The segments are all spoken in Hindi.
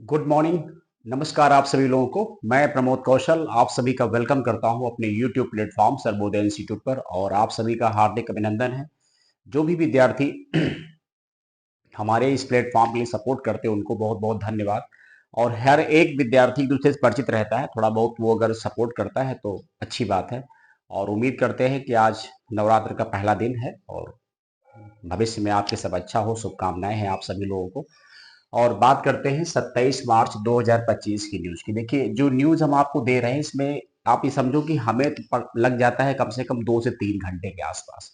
Good morning. नमस्कार आप सभी लोगों को। मैं प्रमोद कौशल आप सभी का वेलकम करता हूं अपने यूट्यूब प्लेटफॉर्म सर्वोदय इंस्टीट्यूट पर और आप सभी का हार्दिक अभिनंदन है। जो भी विद्यार्थी हमारे इस प्लेटफॉर्म के लिए सपोर्ट करते हैं उनको बहुत बहुत धन्यवाद। और हर एक विद्यार्थी एक दूसरे से परिचित रहता है, थोड़ा बहुत वो अगर सपोर्ट करता है तो अच्छी बात है। और उम्मीद करते हैं कि आज नवरात्र का पहला दिन है और भविष्य में आपके सब अच्छा हो। शुभकामनाएं हैं आप सभी लोगों को। और बात करते हैं 27 मार्च 2025 की न्यूज की। देखिए जो न्यूज हम आपको दे रहे हैं इसमें आप ये समझो कि हमें तो लग जाता है कम से कम 2 से 3 घंटे के आसपास।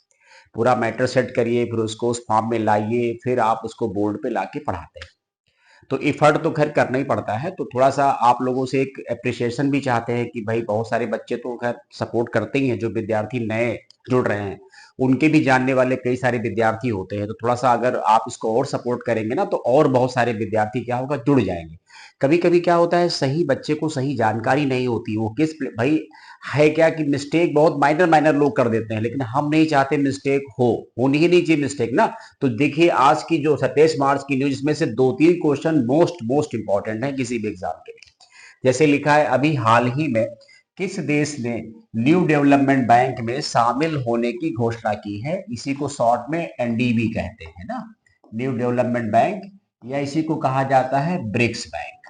पूरा मैटर सेट करिए, फिर उसको उस फॉर्म में लाइए, फिर आप उसको बोर्ड पे लाके पढ़ाते हैं। तो एफर्ट तो खैर करना ही पड़ता है। तो थोड़ा सा आप लोगों से एक अप्रिसिएशन भी चाहते हैं कि भाई बहुत सारे बच्चे तो खैर सपोर्ट करते ही हैं। जो विद्यार्थी नए जुड़ रहे हैं उनके भी जानने वाले कई सारे विद्यार्थी होते हैं। तो थोड़ा सा अगर आप इसको और सपोर्ट करेंगे ना तो और बहुत सारे विद्यार्थी क्या होगा, जुड़ जाएंगे। कभी कभी क्या होता है, सही बच्चे को सही जानकारी नहीं होती वो भाई है क्या कि मिस्टेक बहुत माइनर माइनर लोग कर देते हैं, लेकिन हम नहीं चाहते मिस्टेक हो। होनी ही नहीं चाहिए मिस्टेक ना। तो देखिए आज की जो 27 मार्च की न्यूज, इसमें से 2-3 क्वेश्चन मोस्ट मोस्ट इंपॉर्टेंट है किसी भी एग्जाम के लिए। जैसे लिखा है, अभी हाल ही में किस देश ने न्यू डेवलपमेंट बैंक में शामिल होने की घोषणा की है। इसी को शॉर्ट में एनडीबी कहते हैं ना, न्यू डेवलपमेंट बैंक, या इसी को कहा जाता है ब्रिक्स बैंक।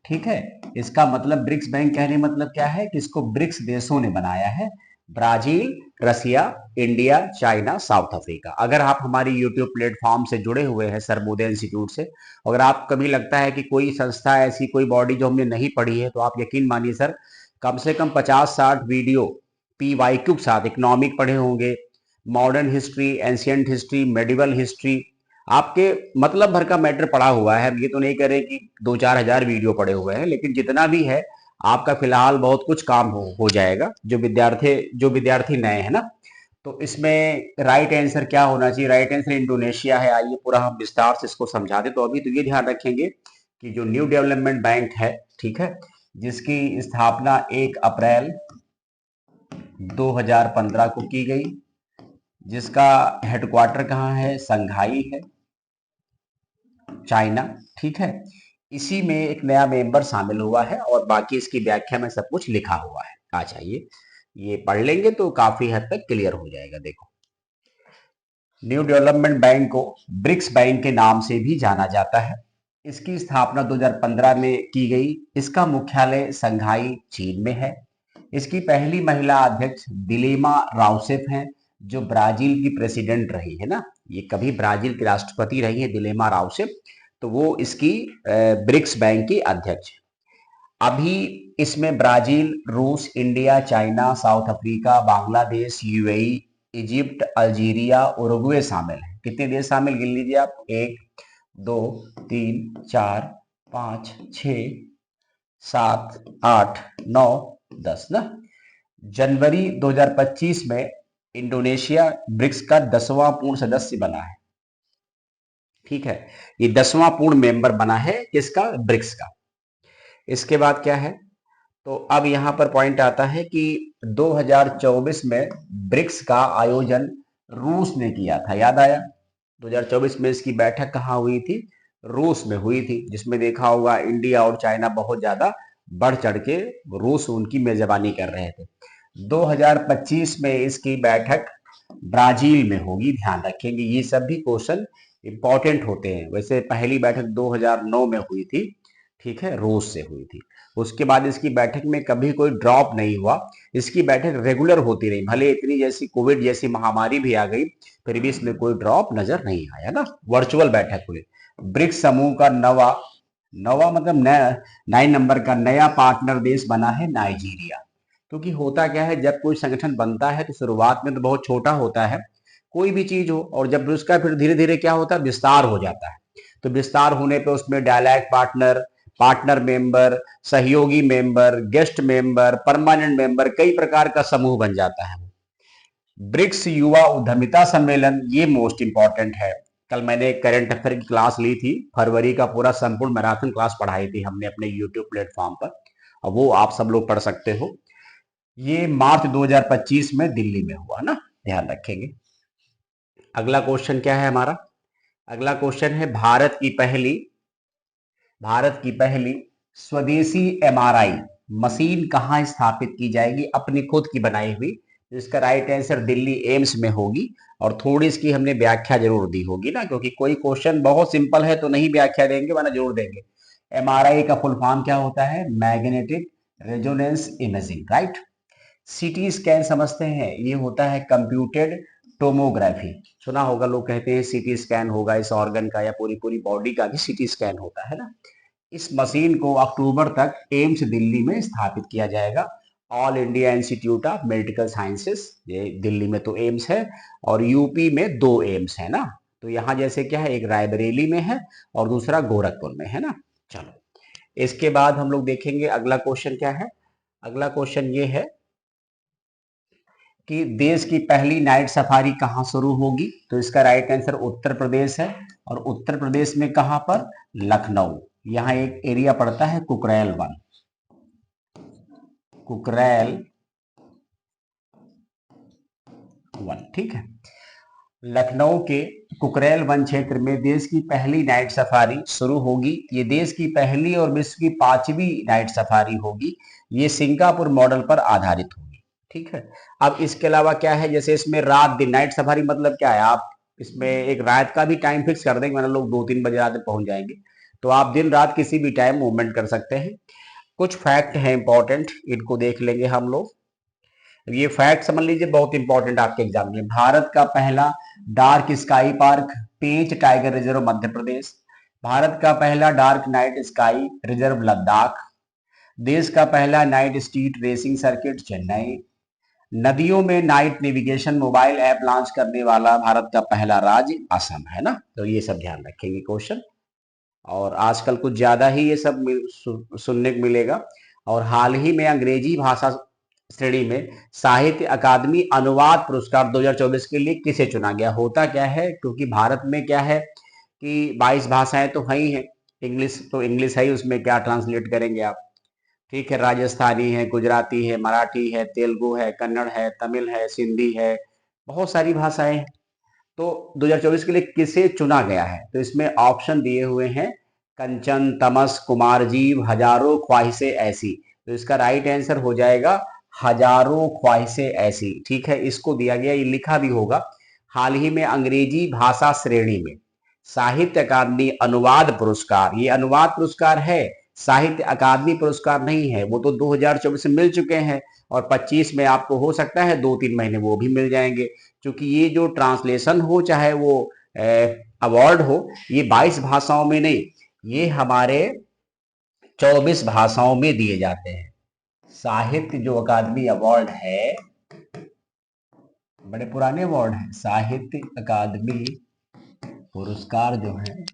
ठीक है। इसका मतलब ब्रिक्स बैंक कहने मतलब क्या है कि इसको ब्रिक्स देशों ने बनाया है। ब्राजील, रसिया, इंडिया, चाइना, साउथ अफ्रीका। अगर आप हमारी यूट्यूब प्लेटफॉर्म से जुड़े हुए हैं सर्वोदय इंस्टीट्यूट से, अगर आप कभी लगता है कि कोई संस्था ऐसी कोई बॉडी जो हमने नहीं पढ़ी है, तो आप यकीन मानिए सर, कम से कम 50-60 वीडियो पी वाई क्यू के साथ इकोनॉमिक पढ़े होंगे, modern history, ancient history, medieval history, आपके मतलब भर का मैटर पढ़ा हुआ है। हम ये तो नहीं कह रहे कि 2-4 हजार वीडियो पढ़े हुए हैं, लेकिन जितना भी है आपका फिलहाल बहुत कुछ काम हो जाएगा। जो विद्यार्थी नए हैं ना, तो इसमें राइट आंसर क्या होना चाहिए? राइट आंसर इंडोनेशिया है। आइए पूरा हम विस्तार से इसको समझा दें। तो अभी तो ये ध्यान रखेंगे कि जो न्यू डेवलपमेंट बैंक है, ठीक है, जिसकी स्थापना 1 अप्रैल 2015 को की गई, जिसका हेडक्वार्टर कहाँ है, संघाई है, चाइना। ठीक है। इसी में एक नया मेंबर शामिल हुआ है और बाकी इसकी व्याख्या में सब कुछ लिखा हुआ है। आ जाइए, ये पढ़ लेंगे तो काफी हद तक क्लियर हो जाएगा। देखो, न्यू डेवलपमेंट बैंक को ब्रिक्स बैंक के नाम से भी जाना जाता है। इसकी स्थापना 2015 में की गई। इसका मुख्यालय संघाई, चीन में है। इसकी पहली महिला अध्यक्ष दिलेमा राउसेफ हैं, जो ब्राजील की प्रेसिडेंट रही है ना। ये कभी ब्राजील की राष्ट्रपति रही है दिलेमा राउसेफ। तो वो इसकी ब्रिक्स बैंक की अध्यक्ष है। अभी इसमें ब्राजील, रूस, India, China, south Africa, Bangladesh, UAE, Egypt, Algeria, Uruguay शामिल हैं। कितने देश शामिल गिन लीजिए आप? 1, 2, 3, 4, 5, 6, 7, 8, 9, 10 ना। जनवरी 2025 में इंडोनेशिया ब्रिक्स का 10वां पूर्ण सदस्य बना है। ठीक है, ये 10वां पूर्ण मेंबर बना है किसका? ब्रिक्स का। इसके बाद क्या है, तो अब यहां पर पॉइंट आता है कि 2024 में ब्रिक्स का आयोजन रूस ने किया था। याद आया? 2024 में इसकी बैठक कहाँ हुई थी? रूस में हुई थी, जिसमें देखा होगा इंडिया और चाइना बहुत ज्यादा बढ़ चढ़ के रूस उनकी मेजबानी कर रहे थे। 2025 में इसकी बैठक ब्राजील में होगी। ध्यान रखेंगे, ये सब भी क्वेश्चन इंपॉर्टेंट होते हैं। वैसे पहली बैठक 2009 में हुई थी, ठीक है, रूस से हुई थी। उसके बाद इसकी बैठक में कभी कोई ड्रॉप नहीं हुआ। इसकी बैठक रेगुलर होती रही, भले इतनी जैसी कोविड जैसी महामारी भी आ गई, फिर भी इसमें कोई ड्रॉप नजर नहीं आया ना। वर्चुअल बैठक हुई। ब्रिक्स समूह का नवा नवा मतलब नया 9 नंबर का नया पार्टनर देश बना है नाइजीरिया। क्योंकि होता क्या है, जब कोई संगठन बनता है तो शुरुआत में तो बहुत छोटा होता है, कोई भी चीज हो, और जब उसका फिर धीरे धीरे क्या होता है, विस्तार हो जाता है। तो विस्तार होने पे उसमें डायलैग पार्टनर, पार्टनर मेंबर, सहयोगी member, guest member, permanent member, कई प्रकार का समूह बन जाता है। ब्रिक्स युवा उद्यमिता सम्मेलन, ये मोस्ट इंपॉर्टेंट है। कल मैंने करंट अफेयर की क्लास ली थी, फरवरी का पूरा संपूर्ण मैराथन क्लास पढ़ाई थी हमने अपने यूट्यूब प्लेटफॉर्म पर। अब वो आप सब लोग पढ़ सकते हो। ये मार्च 2025 में दिल्ली में हुआ ना, ध्यान रखेंगे। अगला क्वेश्चन क्या है हमारा? अगला क्वेश्चन है, भारत की पहली भारत की पहली स्वदेशी एमआरआई मशीन कहाँ स्थापित की जाएगी, अपनी खुद की बनाई हुई? तो इसका राइट आंसर दिल्ली एम्स में होगी। और थोड़ी इसकी हमने व्याख्या जरूर दी होगी ना, क्योंकि कोई क्वेश्चन बहुत सिंपल है तो नहीं व्याख्या देंगे, वरना जरूर देंगे। एमआरआई का फुल फॉर्म क्या होता है? Magnetic resonance imaging, right. CT scan समझते हैं, ये होता है कंप्यूटेड टोमोग्राफी। सुना होगा, लोग कहते हैं सीटी स्कैन होगा इस ऑर्गन का या पूरी पूरी बॉडी का भी सीटी स्कैन होता है ना। इस मशीन को अक्टूबर तक एम्स दिल्ली में स्थापित किया जाएगा। All India institute of medical sciences, ये दिल्ली में तो एम्स है, और यूपी में 2 एम्स है ना। तो यहाँ जैसे क्या है, एक रायबरेली में है और दूसरा गोरखपुर में है ना। चलो, इसके बाद हम लोग देखेंगे अगला क्वेश्चन क्या है। अगला क्वेश्चन ये है कि देश की पहली नाइट सफारी कहाँ शुरू होगी? तो इसका राइट आंसर उत्तर प्रदेश है। और उत्तर प्रदेश में कहाँ पर? लखनऊ। यहाँ एक एरिया पड़ता है कुकरेल वन, कुकरेल वन, ठीक है। लखनऊ के कुकरेल वन क्षेत्र में देश की पहली नाइट सफारी शुरू होगी। ये देश की पहली और विश्व की 5वीं नाइट सफारी होगी। ये सिंगापुर मॉडल पर आधारित होगी, ठीक है। अब इसके अलावा क्या है, जैसे इसमें रात दिन नाइट सफारी मतलब क्या है, आप इसमें एक रात का भी टाइम फिक्स कर देंगे, मतलब लोग 2-3 बजे रात में पहुंच जाएंगे, तो आप दिन रात किसी भी टाइम मूवमेंट कर सकते हैं। कुछ फैक्ट हैं इंपॉर्टेंट, इनको देख लेंगे हम लोग। ये फैक्ट समझ लीजिए, बहुत इंपॉर्टेंट आपके एग्जाम में। भारत का पहला डार्क स्काई पार्क पेंच टाइगर रिजर्व मध्य प्रदेश। भारत का पहला dark night sky reserve Ladakh. देश का पहला night street racing circuit Chennai. नदियों में night navigation mobile app launch करने वाला भारत का पहला राज्य असम है ना। तो ये सब ध्यान रखेंगे क्वेश्चन। और आजकल कुछ ज्यादा ही ये सब सुनने को मिलेगा। और हाल ही में अंग्रेजी भाषा श्रेणी में साहित्य अकादमी अनुवाद पुरस्कार 2024 के लिए किसे चुना गया? होता क्या है, क्योंकि भारत में क्या है कि 22 भाषाएं तो है ही हैं, इंग्लिश तो इंग्लिश है ही, उसमें क्या ट्रांसलेट करेंगे आप, ठीक है। राजस्थानी है, गुजराती है, मराठी है, तेलुगु है, कन्नड़ है, तमिल है, सिंधी है, बहुत सारी भाषाएं हैं। तो 2024 के लिए किसे चुना गया है? तो इसमें ऑप्शन दिए हुए हैं कंचन, तमस, कुमारजीव, हजारों ख्वाहिशें ऐसी। तो इसका राइट आंसर हो जाएगा हजारों ख्वाहिशें ऐसी, ठीक है। इसको दिया गया, ये लिखा भी होगा, हाल ही में अंग्रेजी भाषा श्रेणी में साहित्य अकादमी अनुवाद पुरस्कार, ये अनुवाद पुरस्कार है, साहित्य अकादमी पुरस्कार नहीं है। वो तो 2024 में मिल चुके हैं, और 25 में आपको हो सकता है 2-3 महीने वो भी मिल जाएंगे, क्योंकि ये जो ट्रांसलेशन हो चाहे वो अवार्ड हो, ये 22 भाषाओं में नहीं, ये हमारे 24 भाषाओं में दिए जाते हैं। साहित्य जो अकादमी अवार्ड है, बड़े पुराने अवार्ड हैं, साहित्य अकादमी पुरस्कार जो है,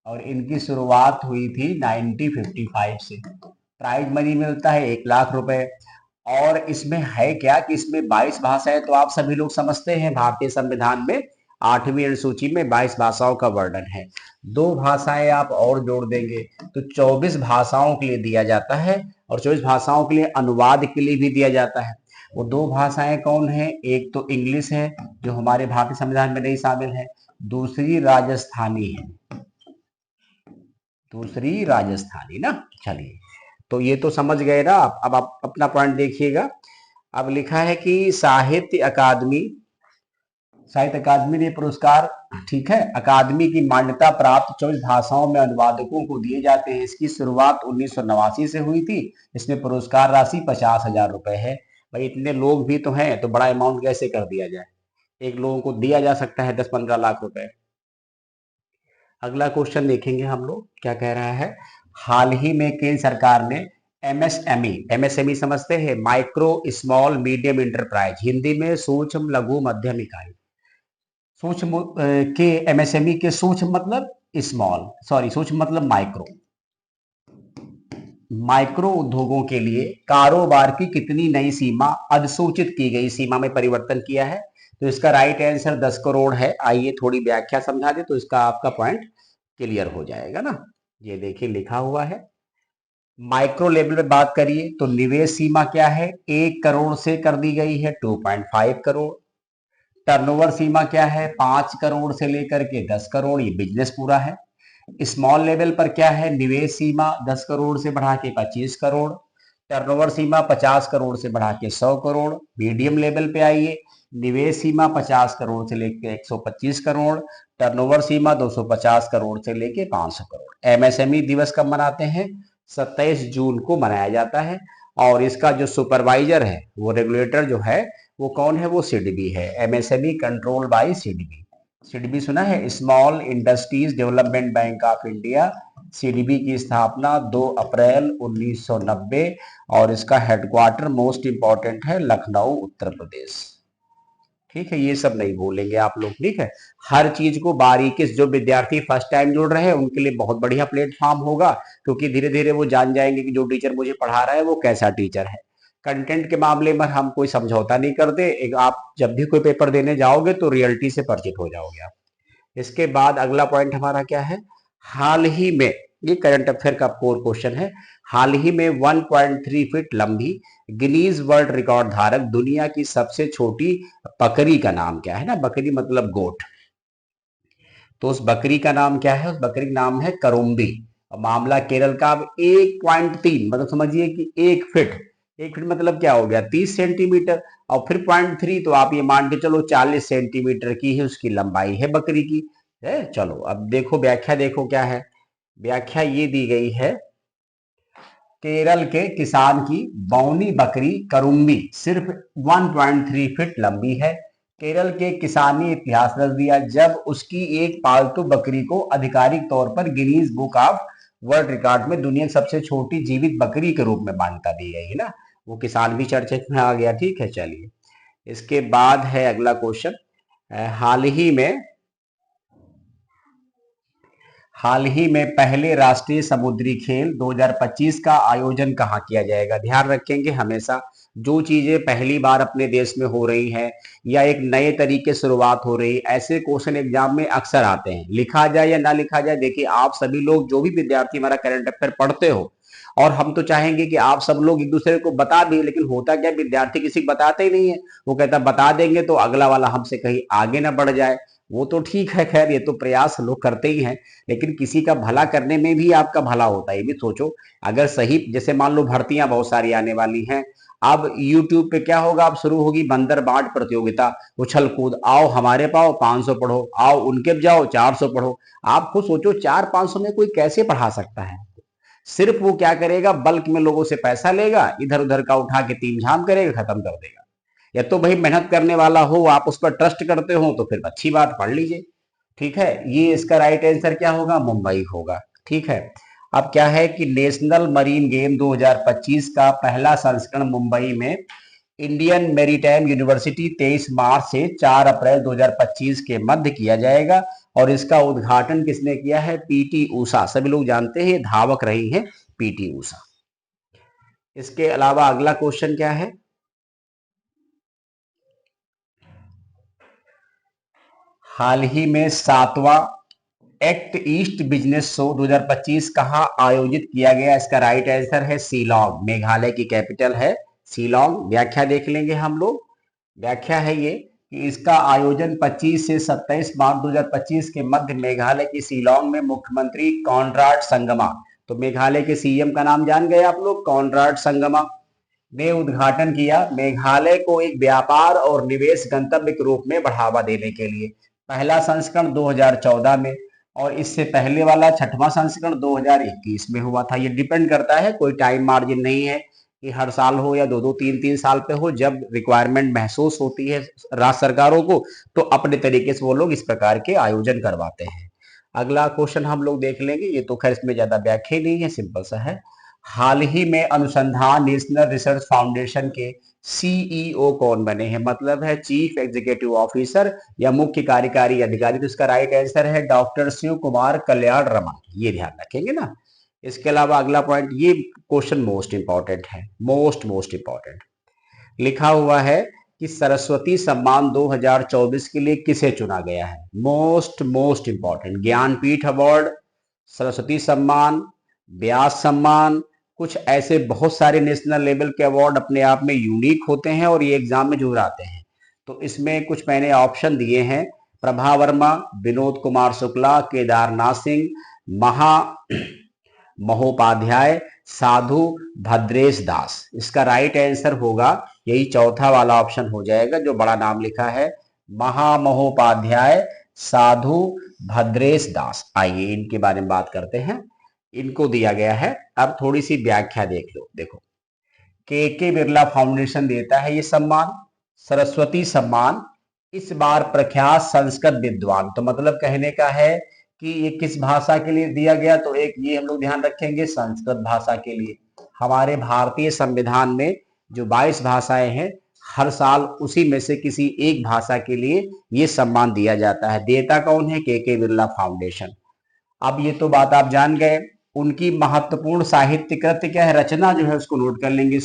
और इनकी शुरुआत हुई थी 1955 से। प्राइज मनी मिलता है 1 लाख रुपए। और इसमें है क्या कि इसमें 22 भाषाएं, तो आप सभी लोग समझते हैं भारतीय संविधान में 8वीं अनुसूची में 22 भाषाओं का वर्णन है। 2 भाषाएं आप और जोड़ देंगे तो 24 भाषाओं के लिए दिया जाता है, और 24 भाषाओं के लिए अनुवाद के लिए भी दिया जाता है। वो 2 भाषाएं कौन है? एक तो इंग्लिश है जो हमारे भारतीय संविधान में नहीं शामिल है, दूसरी राजस्थानी है, दूसरी राजस्थानी ना। चलिए, तो ये तो समझ गए ना आप। अब आप अपना पॉइंट देखिएगा। अब लिखा है कि साहित्य अकादमी ने पुरस्कार, ठीक है, अकादमी की मान्यता प्राप्त 24 भाषाओं में अनुवादकों को दिए जाते हैं। इसकी शुरुआत 1989 से हुई थी। इसमें पुरस्कार राशि 50,000 रुपए है। भाई इतने लोग भी तो हैं, तो बड़ा अमाउंट कैसे कर दिया जाए? एक लोगों को दिया जा सकता है 10-15 लाख रुपए। अगला क्वेश्चन देखेंगे हम लोग, क्या कह रहा है। हाल ही में केंद्र सरकार ने एमएसएमई समझते हैं, micro small medium enterprise, Hindi में सूक्ष्म लघु मध्यम इकाई। सूक्ष्म के एमएसएमई के सूक्ष्म मतलब स्मॉल, सॉरी सूक्ष्म मतलब माइक्रो, माइक्रो उद्योगों के लिए कारोबार की कितनी नई सीमा अधिसूचित की गई, सीमा में परिवर्तन किया है? तो इसका राइट आंसर 10 करोड़ है। आइए थोड़ी व्याख्या समझा दे तो इसका आपका पॉइंट क्लियर हो जाएगा ना। ये देखिए लिखा हुआ है, माइक्रो लेवल में बात करिए तो निवेश सीमा क्या है? 1 करोड़ से कर दी गई है 2.5 करोड़। टर्नओवर सीमा क्या है? 5 करोड़ से लेकर के 10 करोड़, ये बिजनेस पूरा है। स्मॉल लेवल पर क्या है, निवेश सीमा 10 करोड़ से बढ़ा के 25 करोड़, टर्नओवर सीमा 50 करोड़ से बढ़ा के 100 करोड़। मीडियम लेवल पे आइए, निवेश सीमा 50 करोड़ से लेके 125 करोड़, टर्नओवर सीमा 250 करोड़ से लेके 500 करोड़। एमएसएमई दिवस कब मनाते हैं, 27 जून को मनाया जाता है। और इसका जो सुपरवाइजर है, वो रेगुलेटर जो है वो कौन है, वो सीडीबी है, MSME control by CDB. CDB सुना है, small industries development bank of India. CDB की स्थापना 2 अप्रैल 1990 और इसका हेडक्वार्टर मोस्ट इंपॉर्टेंट है लखनऊ उत्तर प्रदेश। ठीक है, ये सब नहीं भूलेंगे आप लोग। ठीक है, हर चीज को बारीकी से, जो विद्यार्थी फर्स्ट टाइम जुड़ रहे हैं उनके लिए बहुत बढ़िया प्लेटफॉर्म होगा, क्योंकि धीरे धीरे वो जान जाएंगे कि जो टीचर मुझे पढ़ा रहा है वो कैसा टीचर है। कंटेंट के मामले में हम कोई समझौता नहीं करते। एक आप जब भी कोई पेपर देने जाओगे तो रियलिटी से परिचित हो जाओगे आप। इसके बाद अगला पॉइंट हमारा क्या है, हाल ही में, ये करंट अफेयर का कोर क्वेश्चन है, हाल ही में 1.3 फीट लंबी गिनीज वर्ल्ड रिकॉर्ड धारक दुनिया की सबसे छोटी बकरी का नाम क्या है ना, बकरी मतलब गोट, तो उस बकरी का नाम क्या है, उस बकरी का नाम है करुम्बी। मामला केरल का। अब 1.3 मतलब समझिए कि 1 फीट, 1 फीट मतलब क्या हो गया, 30 सेंटीमीटर, और फिर 0.3 तो आप ये मान के चलो 40 सेंटीमीटर की है उसकी लंबाई है बकरी की है। चलो अब देखो व्याख्या, देखो क्या है व्याख्या, ये दी गई है, केरल के किसान की बौनी बकरी करुम्बी सिर्फ 1.3 फीट लंबी है। केरल के किसानी इतिहास रच दिया जब उसकी एक पालतू बकरी को आधिकारिक तौर पर Guinness book of world record में दुनिया की सबसे छोटी जीवित बकरी के रूप में मान्यता दी गई है ना, वो किसान भी चर्चा में आ गया। ठीक है, चलिए इसके बाद है अगला क्वेश्चन, हाल ही में पहले राष्ट्रीय समुद्री खेल 2025 का आयोजन कहाँ किया जाएगा। ध्यान रखेंगे हमेशा जो चीजें पहली बार अपने देश में हो रही हैं या एक नए तरीके से शुरुआत हो रही, ऐसे क्वेश्चन एग्जाम में अक्सर आते हैं, लिखा जाए या ना लिखा जाए। देखिए आप सभी लोग जो भी विद्यार्थी हमारा करंट अफेयर पढ़ते हो, और हम तो चाहेंगे कि आप सब लोग एक दूसरे को बता दें, लेकिन होता क्या, विद्यार्थी किसी को बताते ही नहीं है। वो कहता बता देंगे तो अगला वाला हमसे कहीं आगे ना बढ़ जाए। वो तो ठीक है, खैर ये तो प्रयास लोग करते ही हैं, लेकिन किसी का भला करने में भी आपका भला होता है, ये भी सोचो। अगर सही, जैसे मान लो भर्तियां बहुत सारी आने वाली हैं, अब YouTube पे क्या होगा, अब शुरू होगी बंदर बांट प्रतियोगिता, उछल कूद, आओ हमारे पाओ 500 पढ़ो, आओ उनके जाओ 400 पढ़ो। आप खुद सोचो 400-500 में कोई कैसे पढ़ा सकता है। सिर्फ वो क्या करेगा, बल्क में लोगों से पैसा लेगा, इधर उधर का उठा के तीन झाम करेगा, खत्म कर देगा। या तो भाई मेहनत करने वाला हो, आप उस पर ट्रस्ट करते हो तो फिर अच्छी बात, पढ़ लीजिए। ठीक है, ये इसका राइट आंसर क्या होगा, मुंबई होगा। ठीक है, अब क्या है कि नेशनल मरीन गेम 2025 का पहला संस्करण मुंबई में इंडियन मेरीटाइम यूनिवर्सिटी 23 मार्च से 4 अप्रैल 2025 के मध्य किया जाएगा। और इसका उद्घाटन किसने किया है, पीटी ऊषा। सभी लोग जानते हैं धावक रही हैं पीटी ऊषा। इसके अलावा अगला क्वेश्चन क्या है, हाल ही में 7वां एक्ट ईस्ट बिजनेस शो 2025 कहां आयोजित किया गया। इसका राइट आंसर है शिलांग, मेघालय की कैपिटल है शिलांग। व्याख्या देख लेंगे हम लोग। व्याख्या है ये कि इसका आयोजन 25 से 27 मार्च 2025 के मध्य मेघालय की शिलांग में मुख्यमंत्री कॉनराड संगमा, तो मेघालय के सीएम का नाम जान गए आप लोग, कॉनराड संगमा ने उद्घाटन किया। मेघालय को एक व्यापार और निवेश गंतव्य के रूप में बढ़ावा देने के लिए। पहला संस्करण 2014 में, और इससे पहले वाला 6वां संस्करण 2021 में हुआ था। ये डिपेंड करता है, कोई टाइम मार्जिन नहीं है कि हर साल हो या 2-2 3-3 साल पे हो। जब रिक्वायरमेंट महसूस होती है राज्य सरकारों को तो अपने तरीके से वो लोग इस प्रकार के आयोजन करवाते हैं। अगला क्वेश्चन हम लोग देख लेंगे, ये तो खैर इसमें ज्यादा व्याख्या नहीं है, सिंपल सा है। हाल ही में अनुसंधान नेशनल रिसर्च फाउंडेशन के सीईओ कौन बने हैं, मतलब है चीफ एग्जीक्यूटिव ऑफिसर या मुख्य कार्यकारी अधिकारी। तो इसका राइट आंसर है डॉक्टर शिव कुमार कल्याण रमन, ये ध्यान रखेंगे ना। इसके अलावा अगला पॉइंट, ये क्वेश्चन मोस्ट इंपॉर्टेंट है, मोस्ट इंपॉर्टेंट। लिखा हुआ है कि सरस्वती सम्मान 2024 के लिए किसे चुना गया है। Most important, Jnanpith award, Saraswati सम्मान, व्यास सम्मान, कुछ ऐसे बहुत सारे नेशनल लेवल के अवार्ड अपने आप में यूनिक होते हैं और ये एग्जाम में जरूर आते हैं। तो इसमें कुछ मैंने ऑप्शन दिए हैं, प्रभा वर्मा, विनोद कुमार शुक्ला, केदारनाथ सिंह, महा महोपाध्याय, साधु भद्रेश दास। इसका राइट आंसर होगा यही चौथा वाला ऑप्शन हो जाएगा जो बड़ा नाम लिखा है, महामहोपाध्याय साधु भद्रेश दास। आइए इनके बारे में बात करते हैं। इनको दिया गया है, अब थोड़ी सी व्याख्या देख लो। देखो, के बिरला फाउंडेशन देता है ये सम्मान, सरस्वती सम्मान, इस बार प्रख्यात संस्कृत विद्वान। तो मतलब कहने का है कि ये किस भाषा के लिए दिया गया, तो एक ये हम लोग ध्यान रखेंगे संस्कृत भाषा के लिए। हमारे भारतीय संविधान में जो 22 भाषाएं हैं, हर साल उसी में से किसी एक भाषा के लिए ये सम्मान दिया जाता है। देता कौन है? के बिरला फाउंडेशन। अब ये तो बात आप जान गए। उनकी महत्वपूर्ण साहित्य कृति क्या है, रचना जो है उसको नोट कर लेंगे।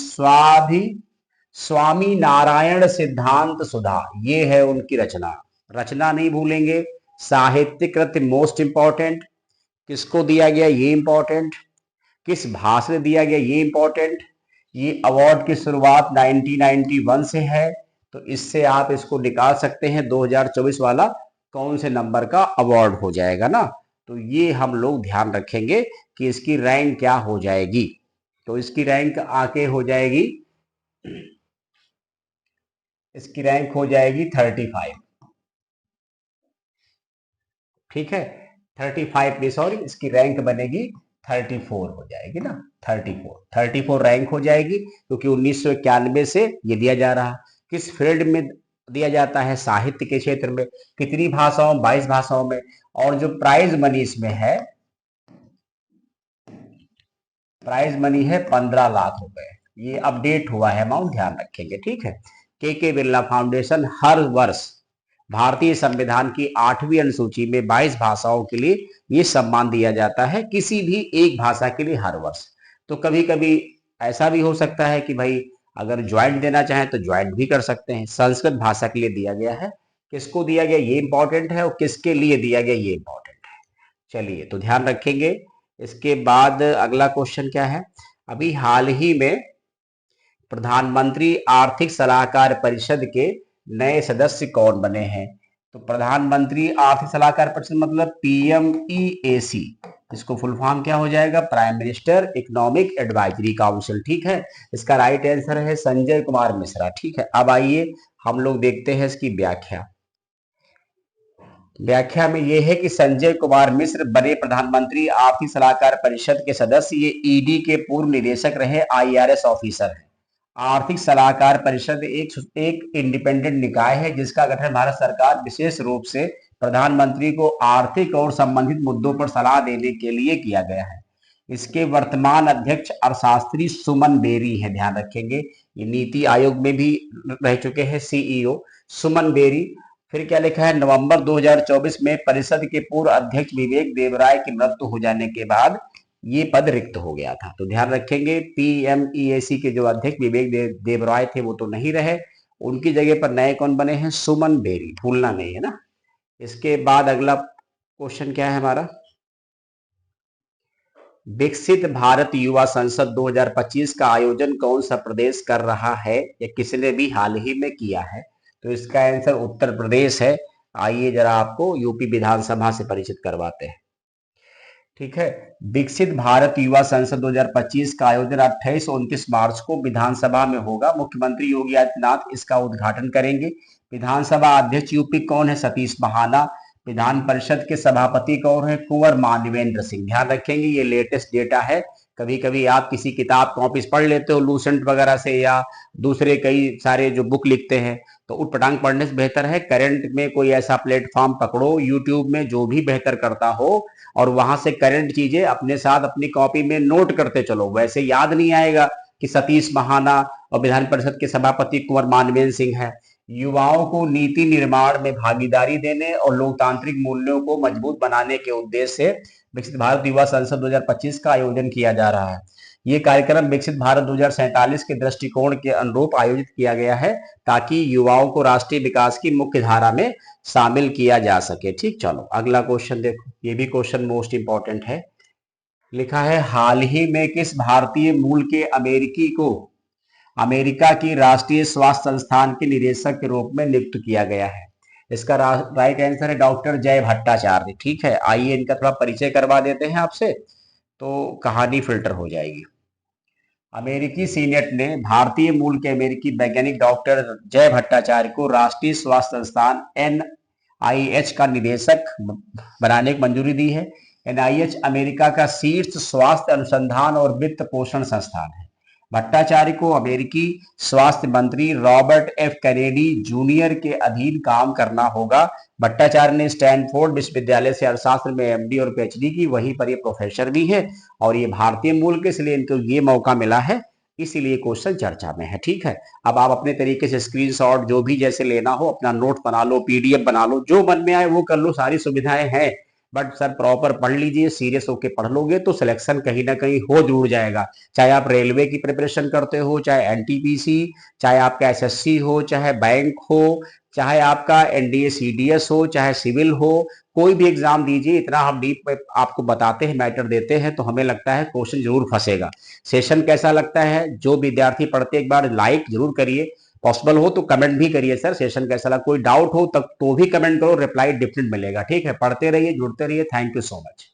स्वामी नारायण सिद्धांत सुधा, ये है उनकी रचना। रचना नहीं भूलेंगे। साहित्य कृति मोस्ट इंपॉर्टेंट। किसको दिया गया ये इंपॉर्टेंट। किस भाषा में दिया गया ये इंपॉर्टेंट। ये अवार्ड की शुरुआत 1991 से है, तो इससे आप इसको निकाल सकते हैं 2024 वाला कौन से नंबर का अवार्ड हो जाएगा ना। तो ये हम लोग ध्यान रखेंगे कि इसकी रैंक क्या हो जाएगी। तो इसकी रैंक आके हो जाएगी, इसकी रैंक हो जाएगी 35। ठीक है, 35 में सॉरी, इसकी रैंक बनेगी 34 हो जाएगी ना। 34 रैंक हो जाएगी, क्योंकि 1991 से ये दिया जा रहा। किस फील्ड में दिया जाता है? साहित्य के क्षेत्र में। कितनी भाषाओं? 22 भाषाओं में। और जो प्राइज मनी इसमें है, प्राइज मनी है 15 लाख रुपए। ये अपडेट हुआ है अमाउंट, ध्यान रखेंगे। ठीक है, के बिरला फाउंडेशन हर वर्ष भारतीय संविधान की 8वीं अनुसूची में 22 भाषाओं के लिए ये सम्मान दिया जाता है, किसी भी एक भाषा के लिए हर वर्ष। तो कभी कभी ऐसा भी हो सकता है कि भाई अगर ज्वाइंट देना चाहें तो ज्वाइंट भी कर सकते हैं। संस्कृत भाषा के लिए दिया गया है। किसको दिया गया ये इंपॉर्टेंट है, और किसके लिए दिया गया ये इंपॉर्टेंट है। चलिए, तो ध्यान रखेंगे। इसके बाद अगला क्वेश्चन क्या है, अभी हाल ही में प्रधानमंत्री आर्थिक सलाहकार परिषद के नए सदस्य कौन बने हैं? तो प्रधानमंत्री आर्थिक सलाहकार परिषद मतलब PMEAC, इसको फुल फॉर्म क्या हो जाएगा? Prime minister economic advisory council. ठीक है, इसका राइट आंसर है संजय कुमार मिश्रा। ठीक है, अब आइए हम लोग देखते हैं इसकी व्याख्या। व्याख्या में यह है कि संजय कुमार मिश्र बने प्रधानमंत्री आर्थिक सलाहकार परिषद के सदस्य। ये ईडी के पूर्व निदेशक रहे, IRS ऑफिसर है। आर्थिक सलाहकार परिषद एक इंडिपेंडेंट निकाय है जिसका गठन भारत सरकार विशेष रूप से प्रधानमंत्री को आर्थिक और संबंधित मुद्दों पर सलाह देने के लिए किया गया है। इसके वर्तमान अध्यक्ष अर्थशास्त्री सुमन बेरी है, ध्यान रखेंगे। ये नीति आयोग में भी रह चुके हैं CEO सुमन बेरी। फिर क्या लिखा है, नवंबर 2024 में परिषद के पूर्व अध्यक्ष विवेक देवराय की मृत्यु हो जाने के बाद ये पद रिक्त हो गया था। तो ध्यान रखेंगे, PMEAC के जो अध्यक्ष विवेक देवराय थे वो तो नहीं रहे, उनकी जगह पर नए कौन बने हैं? सुमन बेरी, भूलना नहीं है ना। इसके बाद अगला क्वेश्चन क्या है हमारा, विकसित भारत युवा संसद 2025 का आयोजन कौन सा प्रदेश कर रहा है, या किसने भी हाल ही में किया है? तो इसका आंसर उत्तर प्रदेश है। आइए जरा आपको यूपी विधानसभा से परिचित करवाते हैं। ठीक है, विकसित भारत युवा संसद 2025 का आयोजन 28 और 29 मार्च को विधानसभा में होगा। मुख्यमंत्री योगी आदित्यनाथ इसका उद्घाटन करेंगे। विधानसभा अध्यक्ष यूपी कौन है? सतीश महाना। विधान परिषद के सभापति कौन है? कुंवर मानवेंद्र सिंह। ध्यान रखेंगे, ये लेटेस्ट डेटा है। कभी कभी आप किसी किताब कॉपीज पढ़ लेते हो लूसेंट वगैरह से, या दूसरे कई सारे जो बुक लिखते हैं, तो उटपटांग पढ़ने से बेहतर है करंट में कोई ऐसा प्लेटफॉर्म पकड़ो यूट्यूब में जो भी बेहतर करता हो, और वहां से करंट चीजें अपने साथ अपनी कॉपी में नोट करते चलो। वैसे याद नहीं आएगा कि सतीश महाना और विधान परिषद के सभापति कुंवर मानवेंद्र सिंह है। युवाओं को नीति निर्माण में भागीदारी देने और लोकतांत्रिक मूल्यों को मजबूत बनाने के उद्देश्य से विकसित भारत युवा संसद 2025 का आयोजन किया जा रहा है। ये कार्यक्रम विकसित भारत 2047 के दृष्टिकोण के अनुरूप आयोजित किया गया है, ताकि युवाओं को राष्ट्रीय विकास की मुख्य धारा में शामिल किया जा सके। ठीक, चलो अगला क्वेश्चन देखो, ये भी क्वेश्चन मोस्ट इंपॉर्टेंट है। लिखा है, हाल ही में किस भारतीय मूल के अमेरिकी को अमेरिका की राष्ट्रीय स्वास्थ्य संस्थान के निदेशक के रूप में नियुक्त किया गया है? इसका राइट आंसर है डॉक्टर जय भट्टाचार्य। ठीक है, आइए इनका थोड़ा परिचय करवा देते हैं आपसे, तो कहानी फिल्टर हो जाएगी। अमेरिकी सीनेट ने भारतीय मूल के अमेरिकी वैज्ञानिक डॉक्टर जय भट्टाचार्य को राष्ट्रीय स्वास्थ्य संस्थान एनआईएच का निदेशक बनाने की मंजूरी दी है। एनआईएच अमेरिका का शीर्ष स्वास्थ्य अनुसंधान और वित्त पोषण संस्थान है। भट्टाचार्य को अमेरिकी स्वास्थ्य मंत्री रॉबर्ट एफ कैनेडी जूनियर के अधीन काम करना होगा। भट्टाचार्य ने स्टैनफोर्ड विश्वविद्यालय से अर्थशास्त्र में एमडी और पीएचडी की, वहीं पर ये प्रोफेसर भी है और ये भारतीय मूल के, इसलिए इनको ये मौका मिला है, इसीलिए क्वेश्चन चर्चा में है। ठीक है, अब आप अपने तरीके से स्क्रीनशॉट जो भी जैसे लेना हो अपना नोट बना लो, पीडीएफ बना लो, जो मन में आए वो कर लो, सारी सुविधाएं हैं। बट सर प्रॉपर पढ़ लीजिए, सीरियस होकर पढ़ लोगे तो सिलेक्शन कहीं ना कहीं हो जरूर जाएगा। चाहे आप रेलवे की प्रिपरेशन करते हो, चाहे एनटीपीसी, चाहे आपका एसएससी हो, चाहे बैंक हो, चाहे आपका एनडीए सीडीएस हो, चाहे सिविल हो, कोई भी एग्जाम दीजिए, इतना हम डीप में आपको बताते हैं, मैटर देते हैं, तो हमें लगता है क्वेश्चन जरूर फंसेगा। सेशन कैसा लगता है, जो विद्यार्थी पढ़ते एक बार लाइक जरूर करिए, पॉसिबल हो तो कमेंट भी करिए सर सेशन कैसा लगा, कोई डाउट हो तब तो भी कमेंट करो, रिप्लाई डिफरेंट मिलेगा। ठीक है, पढ़ते रहिए, जुड़ते रहिए। Thank you so much.